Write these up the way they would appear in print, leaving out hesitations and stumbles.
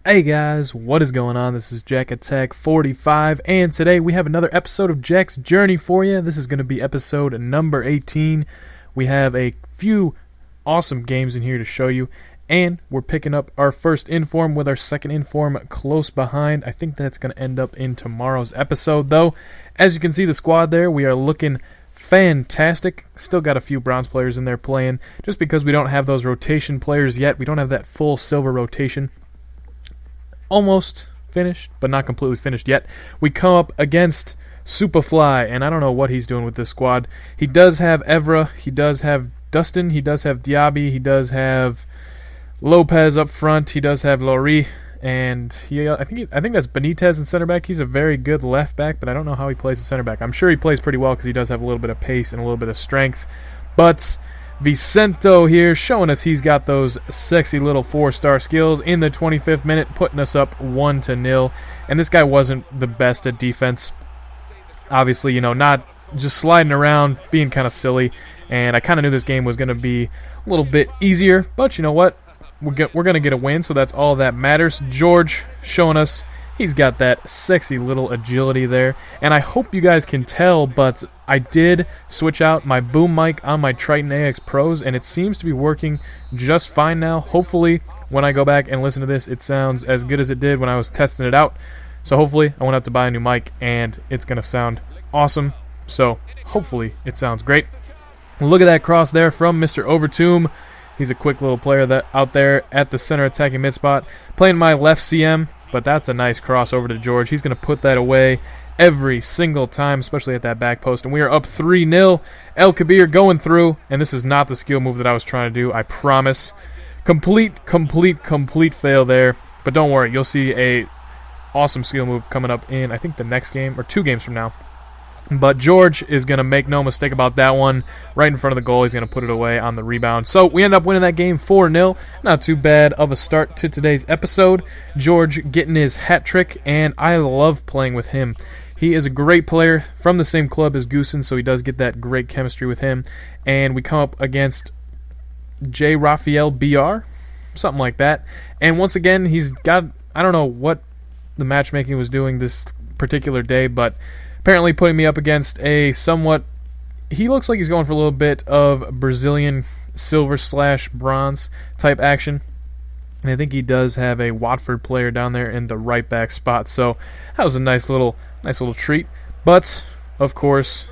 Hey guys, what is going on? This is Jack Attack 45, and today we have another episode of Jack's Journey for you. This is going to be episode number 18. We have a few awesome games in here to show you, and we're picking up our first inform with our second inform close behind. I think that's going to end up in tomorrow's episode, though. As you can see the squad there, we are looking fantastic. Still got a few bronze players in there playing, just because we don't have those rotation players yet. We don't have that full silver rotation. Almost finished, but not completely finished yet. We come up against Superfly, and I don't know what he's doing with this squad. He does have Evra, he does have Dustin, he does have Diaby, he does have Lopez up front, he does have Laurie, and I think that's Benitez in center back. He's a very good left back, but I don't know how he plays in center back. I'm sure he plays pretty well because he does have a little bit of pace and a little bit of strength, but Vicento here showing us he's got those sexy little 4-star skills in the 25th minute, putting us up 1-0. And this guy wasn't the best at defense. Obviously, not just sliding around, being kind of silly. And I kind of knew this game was going to be a little bit easier. But you know what? We're going to get a win, so that's all that matters. George showing us he's got that sexy little agility there. And I hope you guys can tell, but I did switch out my boom mic on my Triton AX Pros, and it seems to be working just fine now. Hopefully, when I go back and listen to this, it sounds as good as it did when I was testing it out. So hopefully, I won't have to buy a new mic, and it's going to sound awesome. So hopefully, it sounds great. Look at that cross there from Mr. Overtomb. He's a quick little player that out there at the center attacking mid spot, playing my left CM. But that's a nice cross over to George. He's going to put that away every single time, especially at that back post. And we are up 3-0. El Kabir going through. And this is not the skill move that I was trying to do, I promise. Complete fail there. But don't worry, you'll see a awesome skill move coming up in, I think, the next game, or 2 games from now. But George is going to make no mistake about that one. Right in front of the goal, he's going to put it away on the rebound. So we end up winning that game 4-0. Not too bad of a start to today's episode. George getting his hat trick, and I love playing with him. He is a great player from the same club as Goosen, so he does get that great chemistry with him. And we come up against J. Raphael BR, something like that. And once again, he's got, I don't know what the matchmaking was doing this particular day, but apparently putting me up against a somewhat, he looks like he's going for a little bit of Brazilian silver/bronze type action. And I think he does have a Watford player down there in the right back spot. So that was a nice little treat. But, of course,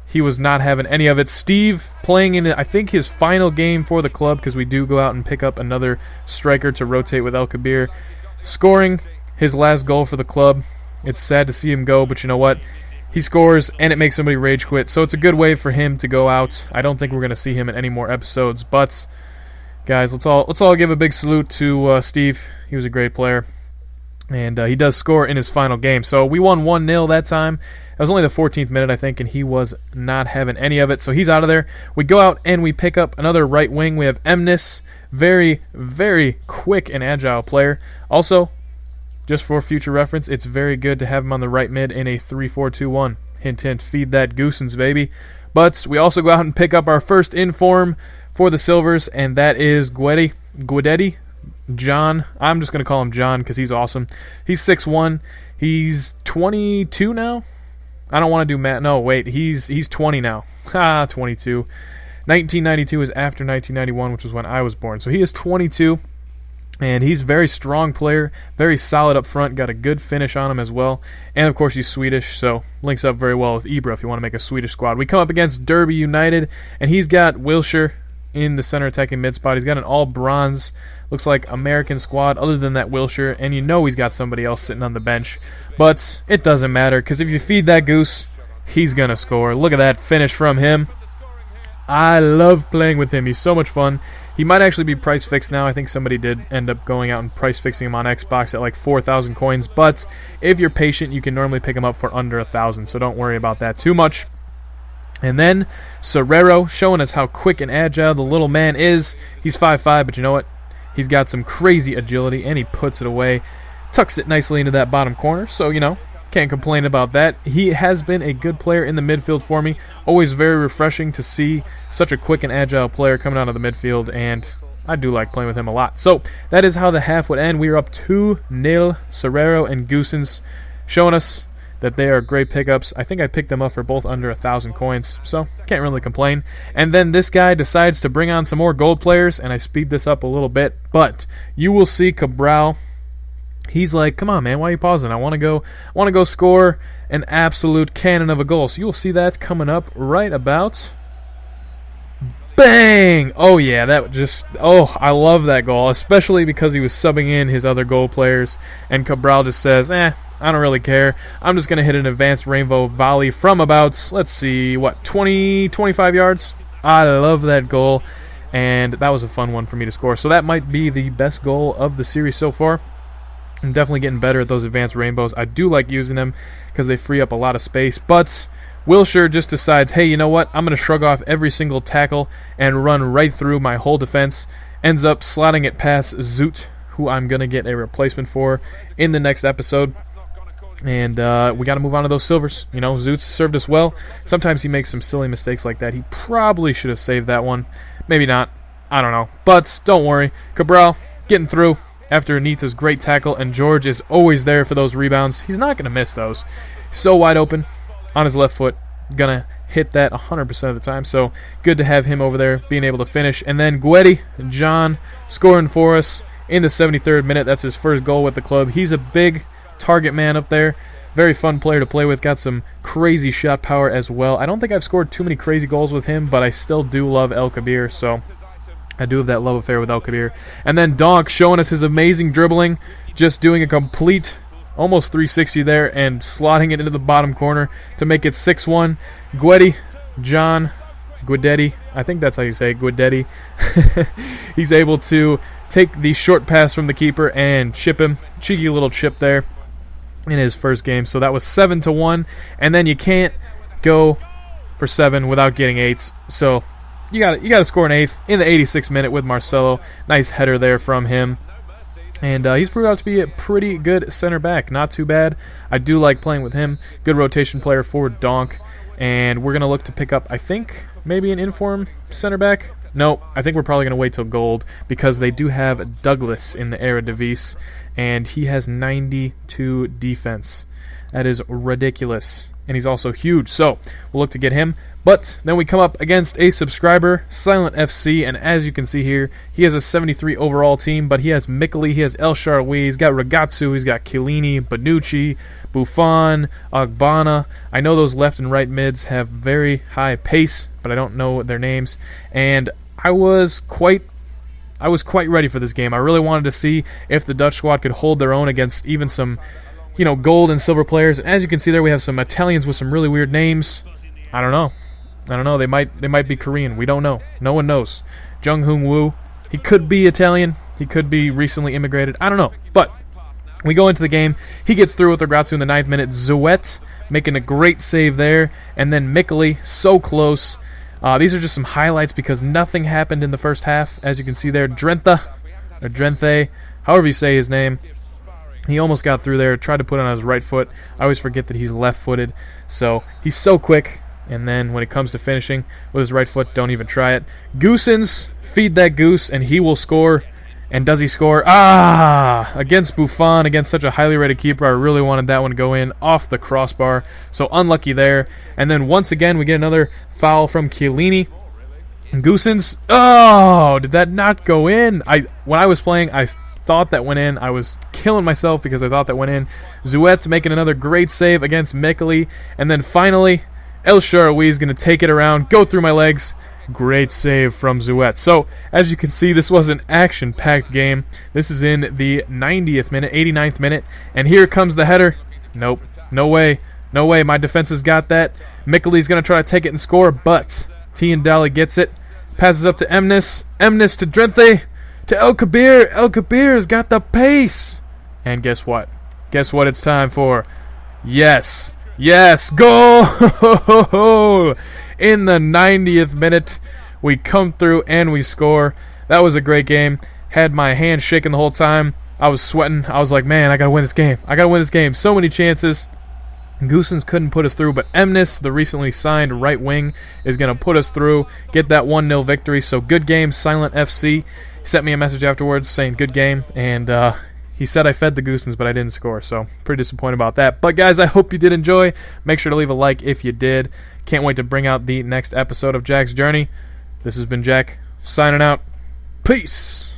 he was not having any of it. Steve playing in, I think, his final game for the club, because we do go out and pick up another striker to rotate with El Kabir, scoring his last goal for the club. It's sad to see him go, but you know what? He scores, and it makes somebody rage quit. So it's a good way for him to go out. I don't think we're going to see him in any more episodes. But, guys, let's all give a big salute to Steve. He was a great player. And he does score in his final game. So we won 1-0 that time. It was only the 14th minute, I think, and he was not having any of it. So he's out of there. We go out and we pick up another right wing. We have Emnis. Very, very quick and agile player. Also, just for future reference, it's very good to have him on the right mid in a 3-4-2-1. Hint, hint, feed that Goosens, baby. But we also go out and pick up our first inform for the Silvers, and that is Guidetti, John. I'm just going to call him John because he's awesome. He's 6'1". He's 22 now. I don't want to do math. No, wait, he's 20 now. 22. 1992 is after 1991, which was when I was born. So he is 22. And he's a very strong player, very solid up front, got a good finish on him as well. And, of course, he's Swedish, so links up very well with Ibra if you want to make a Swedish squad. We come up against Derby United, and he's got Wilshire in the center attacking mid spot. He's got an all-bronze, looks like American squad other than that Wilshire, and you know he's got somebody else sitting on the bench. But it doesn't matter, because if you feed that goose, he's going to score. Look at that finish from him. I love playing with him. He's so much fun. He might actually be price fixed now. I think somebody did end up going out and price fixing him on Xbox at like 4,000 coins. But if you're patient, you can normally pick him up for under 1,000. So don't worry about that too much. And then Serrero showing us how quick and agile the little man is. He's 5'5", but you know what? He's got some crazy agility, and he puts it away. Tucks it nicely into that bottom corner. So, can't complain about that. He has been a good player in the midfield for me. Always very refreshing to see such a quick and agile player coming out of the midfield, and I do like playing with him a lot. So that is how the half would end. We are up 2-0. Serrero and Goosens showing us that they are great pickups. I think I picked them up for both under 1,000 coins, so can't really complain. And then this guy decides to bring on some more gold players, and I speed this up a little bit, but you will see Cabral. He's like, come on, man, why are you pausing? I want to go score an absolute cannon of a goal. So you'll see that's coming up right about. Bang! Oh, yeah, I love that goal, especially because he was subbing in his other goal players, and Cabral just says, I don't really care. I'm just going to hit an advanced rainbow volley from about, let's see, 20, 25 yards? I love that goal, and that was a fun one for me to score. So that might be the best goal of the series so far. I'm definitely getting better at those advanced rainbows. I do like using them because they free up a lot of space, but Wilshire just decides, hey, you know what? I'm going to shrug off every single tackle and run right through my whole defense. Ends up slotting it past Zoot, who I'm going to get a replacement for in the next episode. And we got to move on to those silvers. You know, Zoot served us well. Sometimes he makes some silly mistakes like that. He probably should have saved that one. Maybe not. I don't know. But don't worry. Cabral getting through after Anita's great tackle, and George is always there for those rebounds. He's not going to miss those. So wide open on his left foot. Going to hit that 100% of the time. So good to have him over there being able to finish. And then Guetti, John, scoring for us in the 73rd minute. That's his first goal with the club. He's a big target man up there. Very fun player to play with. Got some crazy shot power as well. I don't think I've scored too many crazy goals with him, but I still do love El Kabir. So I do have that love affair with El Kabir. And then Donk showing us his amazing dribbling. Just doing a complete almost 360 there and slotting it into the bottom corner to make it 6-1. Guetti, John, Guidetti, I think that's how you say it, Guidetti. He's able to take the short pass from the keeper and chip him. Cheeky little chip there in his first game. So that was 7-1. And then you can't go for 7 without getting 8s. So you got to score an 8th in the 86th minute with Marcelo. Nice header there from him. And he's proved out to be a pretty good center back. Not too bad. I do like playing with him. Good rotation player for Donk. And we're going to look to pick up, I think, maybe an inform center back. No, I think we're probably going to wait till gold because they do have Douglas in the Eredivisie, and he has 92 defense. That is ridiculous. And he's also huge, so we'll look to get him. But then we come up against a subscriber, Silent FC, and as you can see here, he has a 73 overall team, but he has Mikeli, he has El Shaarawy, he's got Ragazzu, he's got Chiellini, Bonucci, Buffon, Ogbonna. I know those left and right mids have very high pace, but I don't know their names. And I was quite ready for this game. I really wanted to see if the Dutch squad could hold their own against even some, gold and silver players. And as you can see there, we have some Italians with some really weird names. I don't know. They might be Korean. We don't know. No one knows. Jung Hoong Woo. He could be Italian. He could be recently immigrated. I don't know. But we go into the game. He gets through with Ragazzu in the 9th minute. Zuet making a great save there. And then Mikeli, so close. These are just some highlights because nothing happened in the first half. As you can see there, Drenthe, however you say his name. He almost got through there, tried to put it on his right foot. I always forget that he's left-footed. So he's so quick. And then when it comes to finishing with his right foot, don't even try it. Goosens, feed that goose, and he will score. And does he score? Against Buffon, against such a highly rated keeper. I really wanted that one to go in off the crossbar. So unlucky there. And then once again, we get another foul from Chiellini. And Goosens, did that not go in? When I was playing, I thought that went in. I was killing myself because I thought that went in. Zuet making another great save against Mikeli. And then finally, El Shaarawy is going to take it around, go through my legs. Great save from Zuet. So, as you can see, this was an action-packed game. This is in the 90th minute, 89th minute, and here comes the header. Nope. No way. No way. My defense has got that. Mikeli's going to try to take it and score, but Tiendali gets it. Passes up to Emnes. Emnes to Drenthe. To El Kabir. El Kabir's got the pace. And guess what? Guess what it's time for? Yes. Yes, goal! In the 90th minute, we come through and we score. That was a great game. Had my hand shaking the whole time. I was sweating. I was like, man, I got to win this game. I got to win this game. So many chances. Goosens couldn't put us through, but Emnes, the recently signed right wing, is going to put us through, get that 1-0 victory. So good game, Silent FC. He sent me a message afterwards saying good game, and he said I fed the Goosens, but I didn't score, so pretty disappointed about that. But guys, I hope you did enjoy. Make sure to leave a like if you did. Can't wait to bring out the next episode of Jack's Journey. This has been Jack, signing out. Peace!